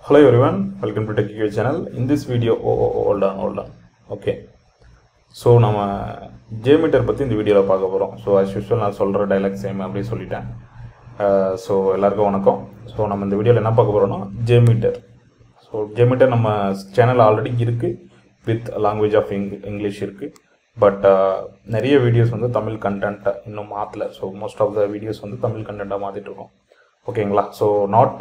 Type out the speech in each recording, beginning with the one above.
Hello everyone, welcome to TechieQA channel. In this video, hold on. Okay. So, நம்ம Jmeter பத்தி இந்த வீடியோல பார்க்க போறோம். So, as usual நான் சொல்ற டயலாக் சேம் அப்படியே சொல்லிட்டேன். So, எல்லாருக்கும் வணக்கம். So, நம்ம இந்த வீடியோல என்ன பார்க்க போறோம்னா Jmeter. So, Jmeter நம்ம சேனல் ஆல்ரெடி இருக்கு with language of English இருக்கு. பட் நிறைய வீடியோஸ் வந்து தமிழ் கண்டென்ட் இன்னும் மாற்றல. So most of the videos வந்து தமிழ் கண்டென்ட்டாக மாற்றிட்டு இருக்கோம். ஓகேங்களா? ஸோ நாட்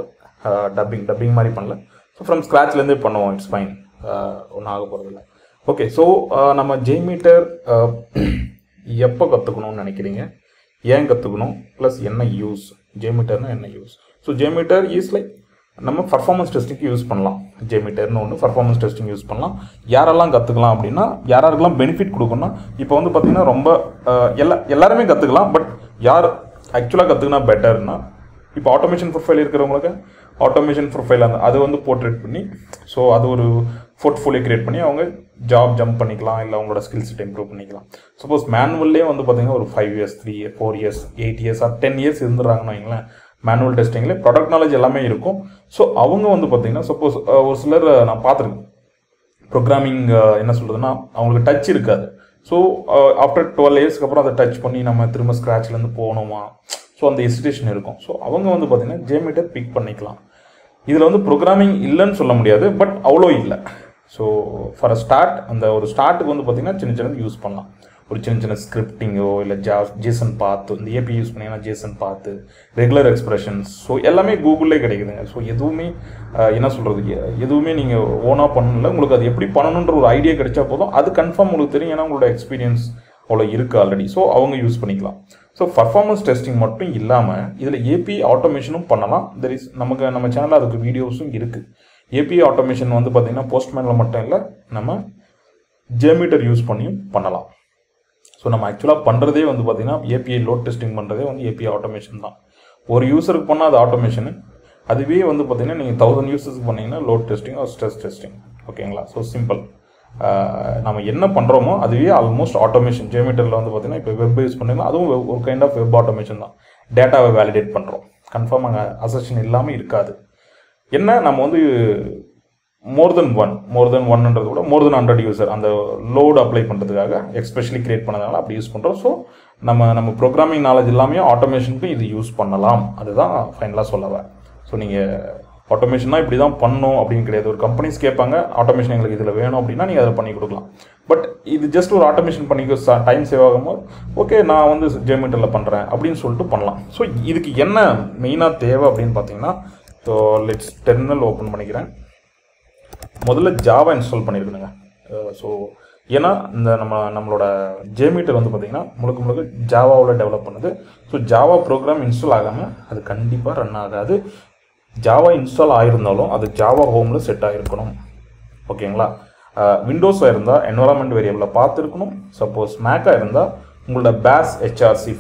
டப்பிங் மாதிரி பண்ணல. ஸோ ஃப்ரம் ஸ்க்ராட்ச்லேருந்தே பண்ணுவோம். இட்ஸ் ஃபைன், ஒன்றும் ஆக போகிறதில்ல. ஓகே. ஸோ நம்ம Jmeter எப்போ கற்றுக்கணும்னு நினைக்கிறீங்க, ஏன் கற்றுக்கணும், ப்ளஸ் என்ன யூஸ், Jmeterனா என்ன use? So Jmeter is like நம்ம பர்ஃபார்மன்ஸ் டெஸ்டிங்க்கு யூஸ் பண்ணலாம். Jmeterனு ஒன்று பர்ஃபார்மன்ஸ் டெஸ்டிங் யூஸ் பண்ணலாம். யாரெல்லாம் கற்றுக்கலாம் அப்படின்னா, யாருக்கெல்லாம் பெனிஃபிட் கொடுக்கணும்னா, இப்போ வந்து பார்த்தீங்கன்னா ரொம்ப எல்லாருமே கற்றுக்கலாம். பட் யார் ஆக்சுவலாக கற்றுக்கினா பெட்டர்னா, இப்போ ஆட்டோமேஷன் ப்ரொஃபைல் இருக்கிறவங்களுக்கு ஆட்டோமேஷன் ப்ரொஃபைல் அது வந்து போர்ட்ரேட் பண்ணி, ஸோ அது ஒரு போர்ட்ஃபோலியோ கிரியேட் பண்ணி அவங்க ஜாப் ஜம்ப் பண்ணிக்கலாம், இல்லை அவங்களோட ஸ்கில் செட் இம்ப்ரூவ் பண்ணிக்கலாம். சப்போஸ் மேனுவல்லே வந்து பார்த்தீங்கன்னா ஒரு 5 years 3 years 4 years 8 years R 10 years இருந்துடுறாங்கன்னு வைங்களேன். மேனுவல் டெஸ்டிங்கில் ப்ராடக்ட் நாலேஜ் எல்லாமே இருக்கும். ஸோ அவங்க வந்து பார்த்தீங்கன்னா சப்போஸ் ஒரு சிலர் நான் பார்த்துருக்கேன், ப்ரோக்ராமிங் என்ன சொல்கிறதுனா அவங்களுக்கு டச் இருக்காது. ஸோ ஆஃப்டர் 12 yearsக்கு அப்புறம் அதை டச் பண்ணி நம்ம திரும்ப ஸ்க்ராட்ச்லேருந்து போகணுமா, ஸோ அந்த ஹெசிடேஷன் இருக்கும். ஸோ அவங்க வந்து பார்த்தீங்கன்னா Jmeter பிக் பண்ணிக்கலாம். இதில் வந்து ப்ரோக்ராமிங் இல்லைன்னு சொல்ல முடியாது, பட் அவ்வளோ இல்லை. ஸோ ஃபார் அ ஸ்டார்ட், அந்த ஒரு ஸ்டார்ட்டுக்கு வந்து பார்த்தீங்கன்னா சின்னது யூஸ் பண்ணலாம். ஒரு சின்ன ஸ்கிரிப்டிங்கோ இல்லை ஜேசன் பார்த்து, இந்த ஏபி யூஸ் பண்ணிங்கன்னா ஜேசன் பார்த்து, ரெகுலர் எக்ஸ்பிரஷன்ஸ், ஸோ எல்லாமே கூகுளிலே கிடைக்குதுங்க. ஸோ எதுவுமே என்ன சொல்கிறது, எதுவுமே நீங்கள் ஓனாக பண்ணல. உங்களுக்கு அது எப்படி பண்ணணுன்ற ஒரு ஐடியா கிடைச்சா போதும். அது கன்ஃபார்ம் உங்களுக்கு தெரியும், ஏன்னா உங்களோட எக்ஸ்பீரியன்ஸ் அவ்வளோ இருக்குது ஆல்ரெடி. ஸோ அவங்க யூஸ் பண்ணிக்கலாம். ஸோ பர்ஃபார்மன்ஸ் டெஸ்டிங் மட்டும் இல்லாமல் இதில் ஏபி ஆட்டோமேஷனும் பண்ணலாம். நம்ம சேனலில் அதுக்கு வீடியோஸும் இருக்குது. ஏபி ஆட்டோமேஷன் வந்து பார்த்திங்கன்னா போஸ்ட்மேனில் மட்டும் இல்லை, நம்ம Jmeter யூஸ் பண்ணியும் பண்ணலாம். ஸோ நம்ம ஆக்சுவலாக பண்ணுறதே வந்து பார்த்திங்கன்னா ஏபிஐ லோட் டெஸ்டிங் பண்ணுறதே வந்து ஏபிஐ ஆட்டோமேஷன் தான். ஒரு யூஸருக்கு பண்ணால் அது ஆட்டோமேஷனு, அதுவே வந்து பார்த்திங்கன்னா நீங்கள் 1000 யூசர்ஸ்க்கு பண்ணிங்கன்னா load testing or stress testing. ஓகேங்களா? So simple. நம்ம என்ன பண்ணுறோமோ அதுவே ஆல்மோஸ்ட் ஆட்டோமேஷன். Jmeterல வந்து பார்த்திங்கன்னா இப்போ வெப் யூஸ் பண்ணிங்கன்னா அதுவும் ஒரு கைண்ட் ஆஃப் வெப் ஆட்டோமேஷன் தான். டேட்டாவை வேலிடேட் பண்ணுறோம். கன்ஃபார்ம் அங்கே அசெஷன் இல்லாமல் இருக்காது. என்ன நம்ம வந்து மோர் தென் ஒன்ன்றது கூட மோர் தென் 100 யூசர் அந்த லோடு அப்ளை பண்ணுறதுக்காக எக்ஸ்பெஷலி கிரியேட் பண்ணதுனால அப்படி யூஸ் பண்ணுறோம். ஸோ நம்ம ப்ரோக்ராமிங் நாலேஜ் எல்லாமே ஆட்டோமேஷனுக்கு இது யூஸ் பண்ணலாம். அதுதான் ஃபைனலாக சொல்லவேன். ஸோ நீங்கள் ஆட்டோமேஷனாக இப்படி தான் பண்ணணும் அப்படின்னு கிடையாது. ஒரு கம்பெனிஸ் கேட்பாங்க ஆட்டோமேஷன் எங்களுக்கு இதில் வேணும் அப்படின்னா நீங்கள் அதில் பண்ணி கொடுக்கலாம். பட் இது ஜஸ்ட் ஒரு ஆட்டோமேஷன் பண்ணிக்க டைம் சேவ் ஆகும்போது ஓகே நான் வந்து Jmeterல பண்ணுறேன் அப்படின்னு சொல்லிட்டு பண்ணலாம். ஸோ இதுக்கு என்ன மெயினாக தேவை அப்படின்னு பார்த்தீங்கன்னா, ஸோ லெட்ஸ் டெர்மினல் ஓப்பன் பண்ணிக்கிறேன். முதல்ல ஜாவா இன்ஸ்டால் பண்ணியிருக்கணுங்க. ஸோ ஏன்னா இந்த நம்மளோட Jmeter வந்து பார்த்திங்கன்னா முழுக்க ஜாவாவில் டெவலப் பண்ணுது. ஸோ ஜாவா ப்ரோக்ராம் இன்ஸ்டால் ஆகாமல் அது கண்டிப்பாக ரன் ஆகாது. ஜாவா இன்ஸ்டால் ஆகிருந்தாலும் அது ஜாவா ஹோமில் செட் ஆகிருக்கணும். ஓகேங்களா? விண்டோஸாக இருந்தால் என்வரான்மெண்ட் வேரியபிளை பார்த்துருக்கணும். சப்போஸ் மேக்காக இருந்தால் உங்களோட பேஸ் ஹெச்ஆர்சி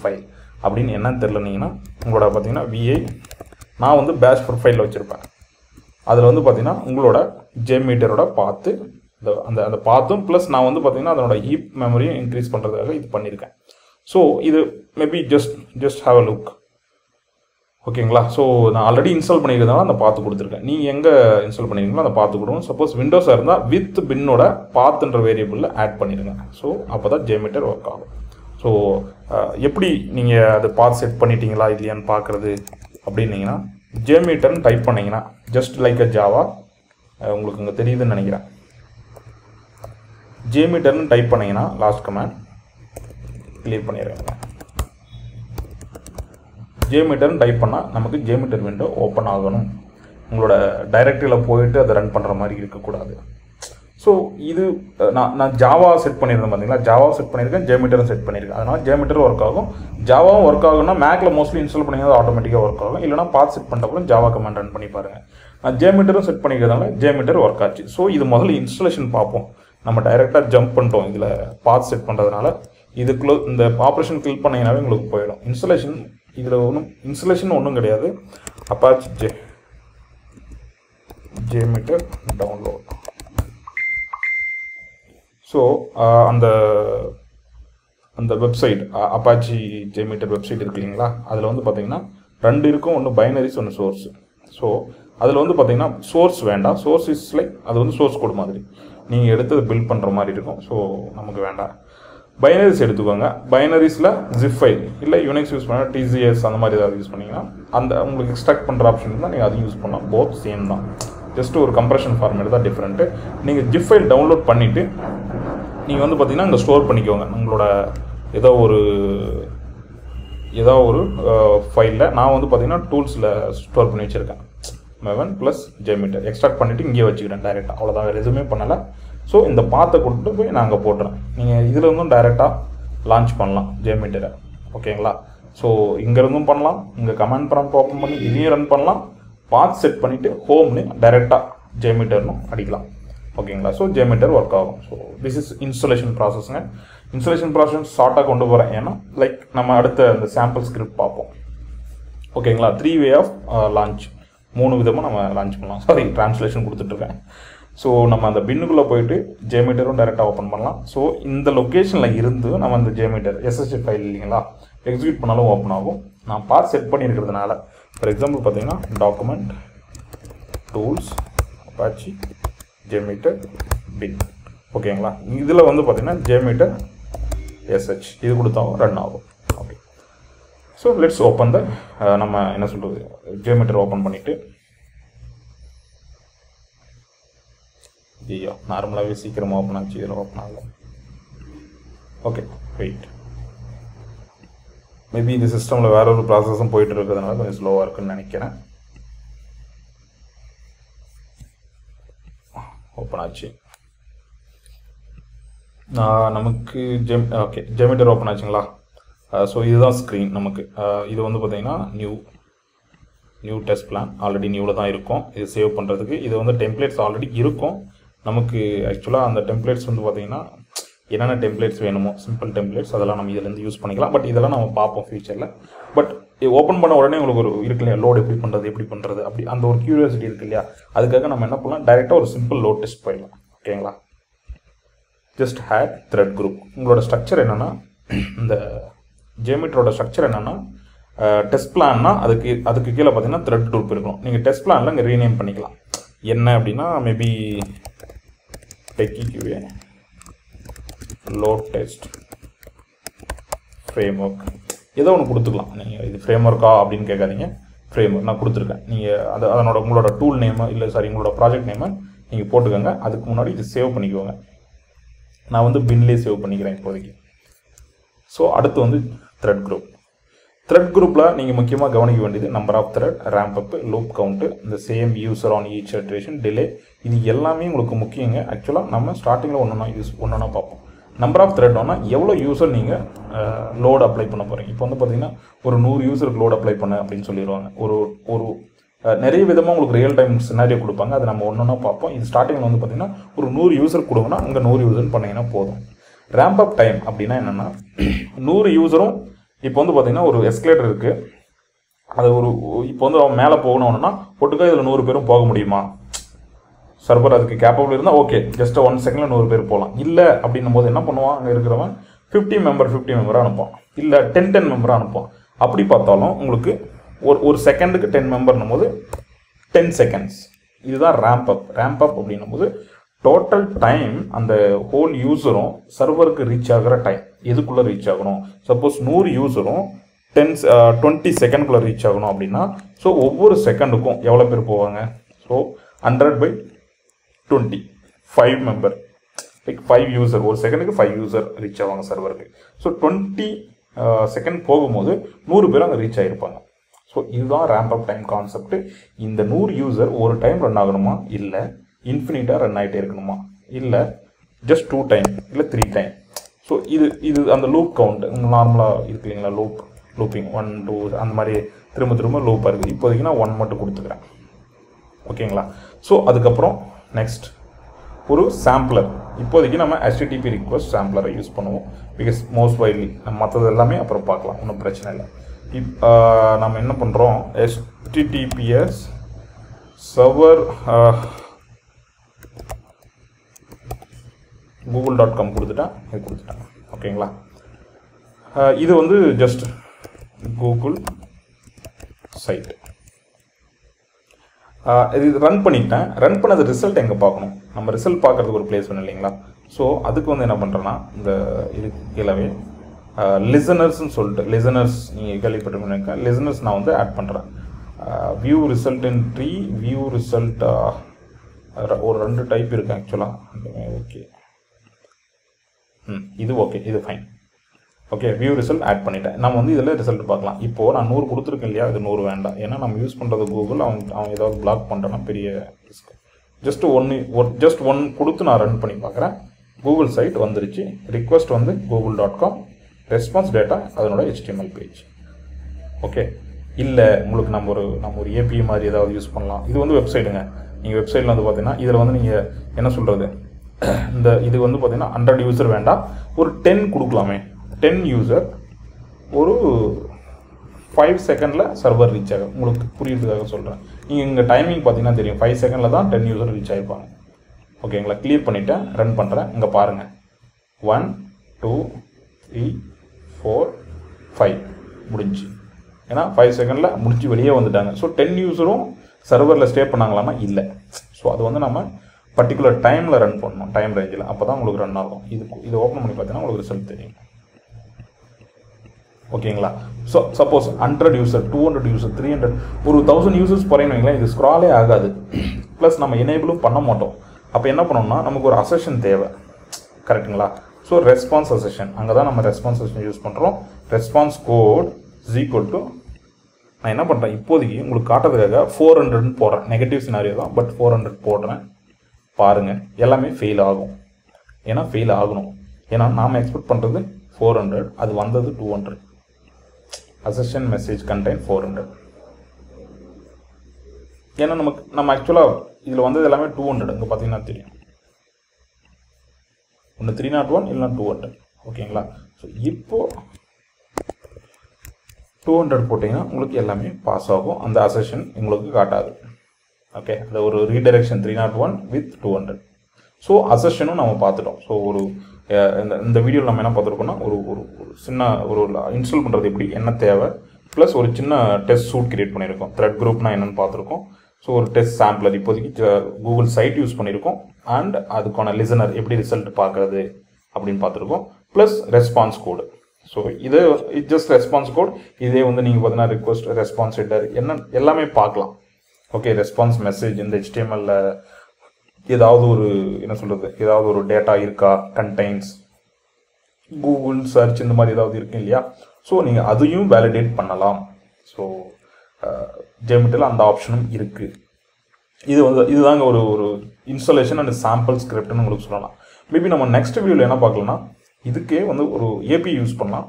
ஃபைல் அப்படின்னு என்னன்னு தெரிலனீங்கன்னா உங்களோட பார்த்தீங்கன்னா விஐ நான் வந்து பேஷ் ப்ரொஃபைலில் வச்சுருப்பேன். அதில் வந்து பார்த்தீங்கன்னா உங்களோட Jmeterோட பார்த்து அந்த பார்த்தும் ப்ளஸ் நான் வந்து பார்த்தீங்கன்னா அதனோட ஹீப் மெமரியும் இன்க்ரீஸ் பண்ணுறதுக்காக இது பண்ணியிருக்கேன். ஸோ இது maybe just have a look. ஓகேங்களா? ஸோ நான் ஆல்ரெடி இன்ஸ்டால் பண்ணியிருக்கிறதுனால அந்த பார்த்து கொடுத்துருக்கேன். நீங்கள் எங்கே இன்ஸ்டால் பண்ணியிருக்கீங்களோ அந்த பார்த்து கொடுக்கணும். சப்போஸ் விண்டோஸாக இருந்தால் வித் பின்னோட பார்த்துன்ற வேரியபிளில் ஆட் பண்ணிடுங்க. ஸோ அப்போ தான் Jmeter ஒர்க் ஆகும். ஸோ எப்படி நீங்கள் அது பார்த்து செட் பண்ணிட்டீங்களா இல்லையான்னு பார்க்குறது அப்படின்னீங்கன்னா, Jmeterன்னு டைப் பண்ணிங்கன்னா ஜஸ்ட் லைக் அ ஜாவா, உங்களுக்கு இங்கே தெரியுதுன்னு நினைக்கிறேன். Jmeterன்னு டைப் பண்ணிங்கன்னா லாஸ்ட் கமெண்ட் கிளியர் பண்ணிடுறேன். Jmeterன்னு டைப் பண்ணால் நமக்கு Jmeter விண்டோ ஓப்பன் ஆகணும். உங்களோட டைரக்டரியில் போயிட்டு அதை ரன் பண்ணுற மாதிரி இருக்கக்கூடாது. ஸோ இது நான் ஜாவா செட் பண்ணியிருந்தேன் பார்த்தீங்களா, ஜாவா செட் பண்ணியிருக்கேன், Jmeterரும் செட் பண்ணியிருக்கேன். அதனால் Jmeter ஒர்க் ஆகும். ஜாவாவும் ஒர்க் ஆகும்னா மேக்கில் மோஸ்ட்லி இன்ஸ்டால் பண்ணிங்கன்னா ஆட்டோமேட்டிக்காக ஒர்க் ஆகும். இல்லைனா பார்த்து செட் பண்ணுறப்பறம் ஜாவா கமெண்ட் ரன் பண்ணி பாருங்கள். நான் Jmeterரும் செட் பண்ணிக்கிறதுனால Jmeter ஒர்க் ஆச்சு. ஸோ இது முதல்ல இன்ஸ்டாலேஷன் பார்ப்போம். நம்ம டைரெக்டாக ஜம்ப் பண்ணிட்டோம் இதில் பார்த்து செட் பண்ணுறதுனால. இதுக்குள்ளே இந்த ஆப்ரேஷன் கிளிக் பண்ணிங்கனாவே உங்களுக்கு போயிடும். இதில் இன்ஸ்டாலேஷன் கிடையாது. Apache Jmeter download. ஸோ அந்த வெப்சைட் அப்பாச்சி Jmeter வெப்சைட் இருக்கு இல்லைங்களா, அதில் வந்து பார்த்தீங்கன்னா ரெண்டு இருக்கும். ஒன்று பைனரிஸ், ஒன்று சோர்ஸ். ஸோ அதில் வந்து பார்த்தீங்கன்னா சோர்ஸ் வேண்டாம். சோர்ஸ் இஸ் லைக் அது வந்து சோர்ஸ் கோட் மாதிரி நீங்கள் எடுத்து பில்ட் பண்ணுற மாதிரி இருக்கும். ஸோ நமக்கு வேண்டாம். பைனரிஸ் எடுத்துக்கோங்க. பைனரிஸில் ஜிப் ஃபைல் இல்லை யூனிக்ஸ் யூஸ் பண்ணால் டிசிஎஸ் அந்த மாதிரி ஏதாவது யூஸ் பண்ணிங்கன்னா அந்த உங்களுக்கு எக்ஸ்ட்ராக்ட் பண்ணுற ஆப்ஷன் இருந்தால் நீங்கள் அதையும் யூஸ் பண்ணலாம். போத் சேம் தான், ஜஸ்ட் ஒரு கம்ப்ரெஷன் ஃபார்மேட் தான் டிஃப்ரெண்ட்டு. நீங்கள் ஜிப் ஃபைல் டவுன்லோட் பண்ணிவிட்டு நீங்கள் வந்து பார்த்தீங்கன்னா இங்கே ஸ்டோர் பண்ணிக்கோங்க உங்களோட ஏதோ ஒரு ஃபைலில். நான் வந்து பார்த்தீங்கன்னா டூல்ஸில் ஸ்டோர் பண்ணி வச்சுருக்கேன். மெவன் ப்ளஸ் ஜெமீட்டர் எக்ஸ்ட்ராக்ட் பண்ணிவிட்டு இங்கேயே வச்சுக்கிறேன் டேரெக்டாக. அவ்வளோதான், வேறு எதுவுமே பண்ணலை. ஸோ இந்த பாத்தை கொண்டு போய் நான் அங்கே போட்டுறேன். நீங்கள் இதில் இருந்தும் டைரெக்டாக லான்ச் பண்ணலாம் ஜெமீட்டரை. ஓகேங்களா? ஸோ இங்கேருந்தும் பண்ணலாம், இங்கே கமாண்ட் ப்ராம்ப்ட் ஓப்பன் பண்ணி இதையும் ரன் பண்ணலாம். பாத் செட் பண்ணிவிட்டு ஹோம்னு டைரெக்டாக ஜெமீட்டர்னு அடிக்கலாம். ஓகேங்களா? ஸோ ஜெமீட்டர் ஒர்க் ஆகும். ஸோ திஸ் இஸ் இன்ஸ்டாலேஷன் ப்ராசஸ்ங்க. இன்ஸ்டாலேஷன் ப்ராசஸ் ஷார்ட்டாக கொண்டு போகிறேன், ஏன்னா லைக் நம்ம அடுத்த அந்த சாம்பிள் ஸ்கிரிப்ட் பார்ப்போம். ஓகேங்களா? 3 வே ஆஃப் லான்ச், 3 விதமாக நம்ம லான்ச் பண்ணலாம். சாரி, ட்ரான்ஸ்லேஷன் கொடுத்துட்ருக்கேன். ஸோ நம்ம அந்த பின்னுக்குள்ளே போயிட்டு ஜெமீட்டரும் டைரெக்டாக ஓப்பன் பண்ணலாம். ஸோ இந்த லொக்கேஷனில் இருந்து நம்ம அந்த ஜெமீட்டர் எஸ்எஸ்டி ஃபைல் இல்லைங்களா, எக்ஸிக்யூட் பண்ணாலும் ஓப்பன் ஆகும். நான் பாத் செட் பண்ணியிருக்கிறதுனால ஃபார் எக்ஸாம்பிள் பார்த்தீங்கன்னா டாக்குமெண்ட் டூல்ஸ் அப்பாச்சி ஜெமீட்டர் பின். ஓகேங்களா? இதில் வந்து பார்த்தீங்கன்னா ஜெமீட்டர் எஸ்ஹெச் இது கொடுத்தாலும் ரன் ஆகும். Okay, so let's open the நம்ம என்ன சொல்கிறது ஜெமீட்டர் ஓப்பன் பண்ணிவிட்டு ஐயோ நார்மலாகவே சீக்கிரமாக ஓப்பன் ஆச்சு, இதில் ஓப்பன் ஆகல. Okay, wait. மேபி இந்த சிஸ்டமில் வேற ஒரு ப்ராசஸும் போயிட்டு இருக்கிறதுனால கொஞ்சம் ஸ்லோவாக இருக்குன்னு நினைக்கிறேன். ஓப்பன் ஆச்சு. நமக்கு ஓகே ஜெமீட்டர் ஓப்பன் ஆச்சுங்களா? ஸோ இதுதான் ஸ்க்ரீன் நமக்கு. இது வந்து பார்த்தீங்கன்னா நியூ டெஸ்ட் பிளான் ஆல்ரெடி நியூவில் தான் இருக்கும். இது சேவ் பண்ணுறதுக்கு இது வந்து டெம்ப்ளேட்ஸ் ஆல்ரெடி இருக்கும் நமக்கு. ஆக்சுவலாக அந்த டெம்ப்ளேட்ஸ் வந்து பார்த்தீங்கன்னா என்னென்ன டெம்ப்ளேட்ஸ் வேணுமோ சிம்பிள் டெம்ப்ளேட்ஸ் அதெல்லாம் நம்ம இதிலேருந்து யூஸ் பண்ணிக்கலாம். பட் இதெல்லாம் நம்ம பார்ப்போம் ஃபியூச்சரில். பட் ஓப்பன் பண்ண உடனே உங்களுக்கு ஒரு இருக்கு இல்லையா, லோட் எப்படி பண்ணுறது அப்படி அந்த ஒரு கியூரியாசிட்டி இருக்கு இல்லையா, அதுக்காக நம்ம என்ன பண்ணலாம், டைரெக்டாக ஒரு சிம்பிள் லோட் டெஸ்ட் போயிடலாம். ஓகேங்களா? Just add thread group. உங்களோட ஸ்ட்ரக்சர் என்னென்னா, இந்த ஜெமீட்டரோட ஸ்ட்ரக்சர் என்னென்னா டெஸ்ட் பிளான்னா அதுக்கு கீழே பார்த்தீங்கன்னா த்ரெட் குரூப் இருக்கும். நீங்கள் டெஸ்ட் பிளானில் இங்கே ரீநேம் பண்ணிக்கலாம். என்ன அப்படின்னா maybe TechieQA load test frame work ஏதோ ஒன்று கொடுத்துக்கலாம். நீங்கள் இது ஃப்ரேம் ஒர்க்கா அப்படின்னு கேட்காதீங்க, ஃப்ரேம் ஒர்க் நான் கொடுத்துருக்கேன். நீங்கள் அதனோட உங்களோட டூல் நேமு இல்லை சாரி உங்களோட ப்ராஜெக்ட் நேமை நீங்கள் போட்டுக்கோங்க. அதுக்கு முன்னாடி இது சேவ் பண்ணிக்கோங்க. நான் வந்து பின்லேயே சேவ் பண்ணிக்கிறேன் இப்போதைக்கு. ஸோ அடுத்து வந்து த்ரெட் குரூப். த்ரெட் குரூப்பில் நீங்கள் முக்கியமாக கவனிக்க வேண்டியது number of thread, ramp up, loop count, இந்த same user on each iteration, delay, இது எல்லாமே உங்களுக்கு முக்கியங்க. ஆக்சுவலாக நம்ம ஸ்டார்டிங்கில் ஒன்றா பார்ப்போம். நம்பர் ஆஃப் த்ரெட் ஒன்றா எவ்வளோ யூசர் நீங்கள் லோட் அப்ளை பண்ண போகிறீங்க. இப்போ வந்து பார்த்தீங்கன்னா ஒரு 100 யூசருக்கு லோட் அப்ளை பண்ண அப்படின்னு சொல்லிடுவாங்க. ஒரு நிறைய விதமாக உங்களுக்கு ரியல் டைம் சினாரியோ கொடுப்பாங்க. அதை நம்ம ஒன்றா பார்ப்போம். இது ஸ்டார்டிங்கில் வந்து பார்த்தீங்கன்னா ஒரு 100 யூசர் கொடுங்கன்னா அங்கே 100 யூசர் பண்ணிங்கன்னா போதும். ரேம்ப் அப் டைம் அப்படின்னா என்னென்னா 100 யூசரும் இப்போ வந்து பார்த்தீங்கன்னா ஒரு எஸ்கலேட்டர் இருக்குது. அது இப்போ வந்து அவன் மேலே போகணும்னா ஒட்டுக்கா இதில் 100 பேரும் போக முடியுமா? சர்வர் அதுக்கு கேப்பபிள் இருந்தால் ஓகே, ஜஸ்ட் 1 செகண்டில் 100 பேர் போகலாம். இல்லை அப்படின்னும் போது என்ன பண்ணுவான், அங்கே இருக்கிறவன் 50 மெம்பராக அனுப்பான், இல்லை 10 மெம்பராக அனுப்பான். அப்படி பார்த்தாலும் உங்களுக்கு ஒரு செகண்டுக்கு 10 மெம்பர்னும் போது 10 செகண்ட்ஸ். இதுதான் ரேம்ப் அப் அப்படின்னும் போது டோட்டல் டைம் அந்த ஹோல் யூஸரும் சர்வருக்கு ரீச் ஆகிற டைம் எதுக்குள்ளே ரீச் ஆகணும். சப்போஸ் 100 யூஸரும் 20 செகண்ட்குள்ளே ரீச் ஆகணும் அப்படின்னா ஸோ ஒவ்வொரு செகண்டுக்கும் எவ்வளோ பேர் போவாங்க. ஸோ 100/20 5 மெம்பர், லைக் 5 யூசர், ஒரு செகண்டுக்கு 5 யூசர் ரீச் ஆவாங்க சர்வருக்கு. ஸோ 20 செகண்ட் போகும்போது 100 பேர் அங்கே ரீச் ஆகிருப்பாங்க. ஸோ இதுதான் ரேம்ப் அப் டைம் கான்செப்ட். இந்த 100 யூசர் ஒரு டைம் ரன் ஆகணுமா, இல்லை இன்ஃபினிட்டாக ரன் ஆகிட்டே இருக்கணுமா, இல்லை ஜஸ்ட் 2 டைம், இல்லை 3 டைம். ஸோ இது அந்த லூப் கவுண்ட் நார்மலாக இருக்கு இல்லைங்களா, லூப்பிங் 1 2 அந்த மாதிரி திரும்ப லூப்பாக இருக்குது. இப்போதைக்கு நான் 1 மட்டும் கொடுத்துக்கிறேன். ஓகேங்களா? ஸோ அதுக்கப்புறம் நெக்ஸ்ட் ஒரு சாம்பிளர். இப்போதைக்கு நம்ம HTTP ரிக்வஸ்ட் சாம்பிளரை யூஸ் பண்ணுவோம். பிகாஸ் மோஸ்ட் வைட்லி மற்றது எல்லாமே அப்புறம் பார்க்கலாம், ஒன்றும் பிரச்சனை இல்லை. நம்ம என்ன பண்ணுறோம், HTTPS சர்வர் google.com கொடுத்துட்டேன். ஓகேங்களா? இது வந்து ஜஸ்ட் கூகுள் சைட். இது ரன் பண்ணிட்டேன். ரன் பண்ணது ரிசல்ட் எங்கே பார்க்கணும்? நம்ம ரிசல்ட் பார்க்குறதுக்கு ஒரு பிளேஸ் வேணும் இல்லைங்களா? ஸோ அதுக்கு வந்து என்ன பண்ணுறேன்னா, இந்த இதுக்கு கீழவே லிசனர்ஸ்ன்னு சொல்லிட்டு, லிசனர்ஸ் நீங்கள் கேள்விப்பட்டிருக்கீங்க, லிசனர்ஸ் நான் வந்து ஆட் பண்ணுறேன். View result in tree, view result ஒரு 2 டைப் இருக்குது ஆக்சுவலாக. ஓகே, இது ஓகே, இது fine. Okay, view result add பண்ணிட்டேன். நம்ம வந்து இதில் ரிசல்ட் பார்க்கலாம். இப்போது நான் 100 கொடுத்துருக்கேன் இல்லையா, இது 100 வேண்டாம். ஏன்னா நம்ம யூஸ் பண்ணுறது கூகுள், அவன் ஏதாவது பிளாக் பண்ணுறேன்னா பெரிய ரிஸ்க். ஜஸ்ட் ஒன் கொடுத்து நான் ரன் பண்ணி பார்க்குறேன். கூகுள் சைட் வந்துருச்சு. ரிக்வஸ்ட் வந்து google.com, ரெஸ்பான்ஸ் டேட்டா அதனோட HTML பேஜ். ஓகே, இல்லை உங்களுக்கு நம்ம ஒரு API மாதிரி ஏதாவது யூஸ் பண்ணலாம். இது வந்து வெப்சைட்டுங்க. நீங்கள் வெப்சைட்டில் வந்து பார்த்தீங்கன்னா இதில் வந்து நீங்கள் என்ன சொல்கிறது, இது வந்து பார்த்தீங்கன்னா 100 யூசர் வேண்டாம், ஒரு 10 கொடுக்கலாமே. 10 யூசர் ஒரு 5 செகண்டில் சர்வர் ரீச் ஆகும். உங்களுக்கு புரியுறதுக்காக சொல்கிறேன். நீங்கள் இங்கே டைமிங் பார்த்தீங்கன்னா தெரியும், 5 செகண்டில் தான் 10 யூசர் ரீச் ஆகிருப்பாங்க. ஓகேங்களா? கிளியர் பண்ணிவிட்டேன், ரன் பண்ணுறேன். இங்கே பாருங்கள், 1 2 3 4 5 முடிஞ்சு. ஏன்னா 5 செகண்டில் முடிஞ்சு வெளியே வந்துட்டாங்க. ஸோ 10 யூசரும் சர்வரில் ஸ்டே பண்ணாங்களான்னா இல்லை. ஸோ அது வந்து நம்ம பர்டிகுலர் டைமில் ரன் பண்ணணும், டைம் ரேஞ்சில். அப்போ தான் உங்களுக்கு ரன் ஆகும். இது ஓப்பன் பண்ணி பார்த்தீங்கன்னா உங்களுக்கு ரிசல்ட் தெரியும். ஓகேங்களா? ஸோ சப்போஸ் 100 யூசர், 200 யூசர், 300, ஒரு 1000 யூசர்ஸ் போகிறீங்கன்னு வைங்களேன், இது ஸ்க்ராலே ஆகாது. ப்ளஸ் நம்ம எனேபிளும் பண்ண மாட்டோம். அப்போ என்ன பண்ணோம்னா, நமக்கு ஒரு அசெஷன் தேவை. கரெக்டுங்களா? ஸோ ரெஸ்பான்ஸ் அசெஷன், அங்கே தான் நம்ம ரெஸ்பான்ஸ் அசெஷன் யூஸ் பண்ணுறோம். Response code is equal to, நான் என்ன பண்ணுறேன் இப்போதைக்கு உங்களுக்கு காட்டுறதுக்காக 400ன்னு போடுறேன். நெகட்டிவ் சினாரியோ தான், பட் 400 போடுறேன். பாருங்கள், எல்லாமே ஃபெயில் ஆகும். ஏன்னா ஃபெயில் ஆகணும். ஏன்னா நாம் எக்ஸ்பெக்ட் பண்ணுறது 400, அது வந்தது 200. Assertion message contain 400. ஏன்னா நம்ம ஆக்சுவலாக இதில் வந்தது எல்லாமே 200. இங்கே பார்த்தீங்கன்னா தெரியும், ஒன்று 301 இல்லைனா 200. ஓகேங்களா? ஸோ இப்போது 200 போட்டிங்கன்னா உங்களுக்கு எல்லாமே பாஸ் ஆகும். அந்த அசெஷன் உங்களுக்கு காட்டாது. ஓகே, அது ஒரு ரீடைரக்ஷன் 301 வித் 200. ஸோ அசெஷனும் நம்ம பார்த்துட்டோம். ஸோ இந்த வீடியோவில் நம்ம என்ன பார்த்துருக்கோம்னா, ஒரு சின்ன இன்ஸ்டால் பண்ணுறது எப்படி, என்ன தேவை, ப்ளஸ் ஒரு சின்ன டெஸ்ட் சூட் கிரியேட் பண்ணியிருக்கோம். த்ரெட் குரூப்னா என்னென்னு பார்த்துருக்கோம். ஸோ ஒரு டெஸ்ட் சாம்பிளர் இப்போதைக்கு கூகுள் சைட் யூஸ் பண்ணியிருக்கோம். அண்ட் அதுக்கான லிசனர் எப்படி ரிசல்ட் பார்க்குறது அப்படின்னு பார்த்துருக்கோம். ப்ளஸ் ரெஸ்பான்ஸ் கோடு. ஸோ இது ஜஸ்ட் ரெஸ்பான்ஸ் கோட். இதே வந்து நீங்கள் பார்த்தீங்கன்னா ரிக்வஸ்ட், ரெஸ்பான்ஸ் ஹெட்டர் எல்லாமே பார்க்கலாம். ஓகே, ரெஸ்பான்ஸ் மெசேஜ், இந்த HTML ஏதாவது ஒரு என்ன சொல்கிறது, ஏதாவது ஒரு டேட்டா இருக்கா, கண்டெய்ன்ஸ், கூகுள் சர்ச் இந்த மாதிரி ஏதாவது இருக்கு இல்லையா? ஸோ நீங்கள் அதையும் வேலிடேட் பண்ணலாம். ஸோ Jmeterல அந்த ஆப்ஷனும் இருக்குது. இதுதாங்க ஒரு இன்ஸ்டாலேஷன் அண்ட் சாம்பிள் ஸ்கிரிப்ட்னு உங்களுக்கு சொல்லலாம். மேபி நம்ம நெக்ஸ்ட் வீடியோவில் என்ன பார்க்கலாம்னா, இதுக்கே வந்து ஒரு API யூஸ் பண்ணலாம்.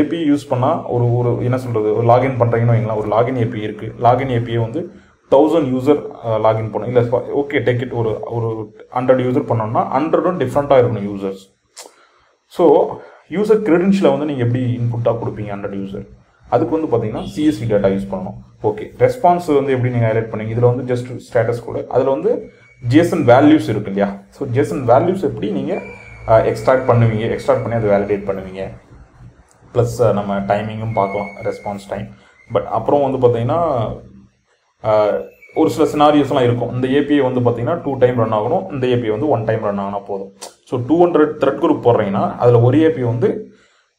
API யூஸ் பண்ணால் ஒரு என்ன சொல்கிறது, ஒரு லாகின் பண்ணுறீங்கன்னு வைங்களா, ஒரு லாகின் API இருக்குது. லாகின் API வந்து 1000 யூசர் லாகின் பண்ணணும். இல்லை ஓகே, டேக் இட், ஒரு 100 யூசர் பண்ணோம்னா 100ம் டிஃப்ரெண்ட்டாக இருக்கணும் யூசர்ஸ். ஸோ யூசர் கிரெடென்ஷியலை வந்து நீங்கள் எப்படி இன்புட்டாக கொடுப்பீங்க 100 யூசர்? அதுக்கு வந்து பார்த்தீங்கன்னா CSV டேட்டா யூஸ் பண்ணணும். ஓகே, ரெஸ்பான்ஸ் வந்து எப்படி நீங்கள் ஹைலைட் பண்ணீங்க, இதில் வந்து ஜஸ்ட் ஸ்டேட்டஸ் கூட, அதில் வந்து JSON வேல்யூஸ் இருக்கு இல்லையா? ஸோ JSON வேல்யூஸ் எப்படி நீங்கள் எக்ஸ்ட்ராக்ட் பண்ணுவீங்க, எக்ஸ்ட்ராக்ட் பண்ணி அதை வேலிடேட் பண்ணுவீங்க. ப்ளஸ் நம்ம டைமிங்கும் பார்க்கலாம், ரெஸ்பான்ஸ் டைம். பட் அப்புறம் வந்து பார்த்தீங்கன்னா ஒரு சில சினாரியோஸ்லாம் இருக்கும். இந்த API வந்து பார்த்தீங்கன்னா 2 டைம் ரன் ஆகணும், இந்த API வந்து 1 டைம் ரன் ஆகினா போதும். ஸோ 200 த்ரெட் குரூப் போடுறீங்கன்னா அதில் ஒரு API வந்து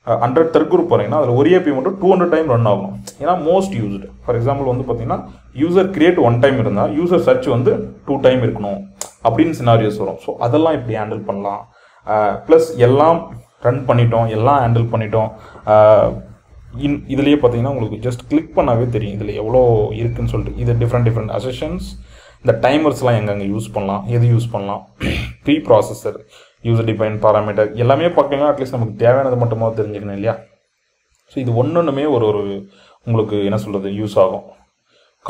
100 த்ரெட் குரூப் போடுறீங்கன்னா அதில் ஒரு API மட்டும் 200 டைம் ரன் ஆகணும். ஏன்னா மோஸ்ட் யூஸ்டு. ஃபார் எக்ஸாம்பிள் வந்து பார்த்தீங்கன்னா யூசர் கிரியேட் 1 டைம் இருந்தால் யூசர் சர்ச் வந்து 2 டைம் இருக்கணும் அப்படின்னு சினாரியோஸ் வரும். ஸோ அதெல்லாம் இப்படி ஹேண்டில் பண்ணலாம். ப்ளஸ் எல்லாம் ரன் பண்ணிட்டோம், எல்லாம் ஹேண்டில் பண்ணிட்டோம். இதுலேயே பார்த்தீங்கன்னா உங்களுக்கு ஜஸ்ட் கிளிக் பண்ணாவே தெரியும் இதில் எவ்வளோ இருக்குன்னு சொல்லிட்டு. இது டிஃப்ரெண்ட் அசெஷன்ஸ், இந்த டைமர்ஸ்லாம் எங்கெங்கே யூஸ் பண்ணலாம், எது யூஸ் பண்ணலாம், preprocessor, user define parameter எல்லாமே பார்க்கலாம். அட்லீஸ்ட் நமக்கு தேவையானது மட்டுமா தெரிஞ்சுக்கணும் இல்லையா? ஸோ இது ஒன்றுமே ஒரு உங்களுக்கு என்ன சொல்கிறது யூஸ் ஆகும்.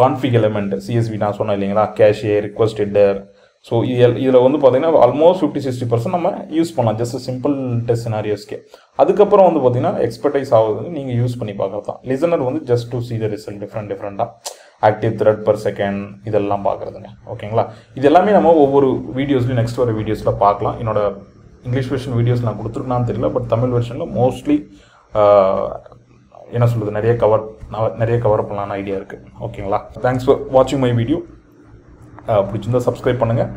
கான்ஃபிக் எலிமெண்ட், CSV நான் சொன்னேன் இல்லைங்களா, கேஷியே, ரிக்வஸ்ட் ஹெட்டர். ஸோ இதில் வந்து பார்த்தீங்கன்னா ஆல்மோஸ்ட் 50-60% நம்ம யூஸ் பண்ணலாம், ஜஸ்ட் சிம்பிள் டெஸ்ட் சினாரியோஸ்க்கே. அதுக்கப்புறம் வந்து பார்த்தீங்கன்னா எக்ஸ்பர்டைஸ் ஆகுது, நீங்கள் யூஸ் பண்ணி பார்க்குறது தான். லிசனர் வந்து just to see the result, டிஃப்ரெண்ட்டாக ஆக்டிவ் த்ரெட் பர் செகண்ட் இதெல்லாம் பார்க்குறதுங்க. ஓகேங்களா? இது எல்லாமே நம்ம ஒவ்வொரு வீடியோஸ்லையும் நெக்ஸ்ட் வர வீடியோஸில் பார்க்கலாம். என்னோட இங்கிலீஷ் வெர்ஷன் வீடியோஸ் நான் கொடுத்துருக்கேன்னு தெரியல, பட் தமிழ் வெர்ஷனில் மோஸ்ட்லி என்ன சொல்கிறது நிறைய கவர் பண்ணலான்னு ஐடியா இருக்குது. ஓகேங்களா? தேங்க்ஸ் ஃபார் வாட்சிங் மை வீடியோ. பிடிச்சிருந்தா சப்ஸ்கிரைப் பண்ணுங்கள்.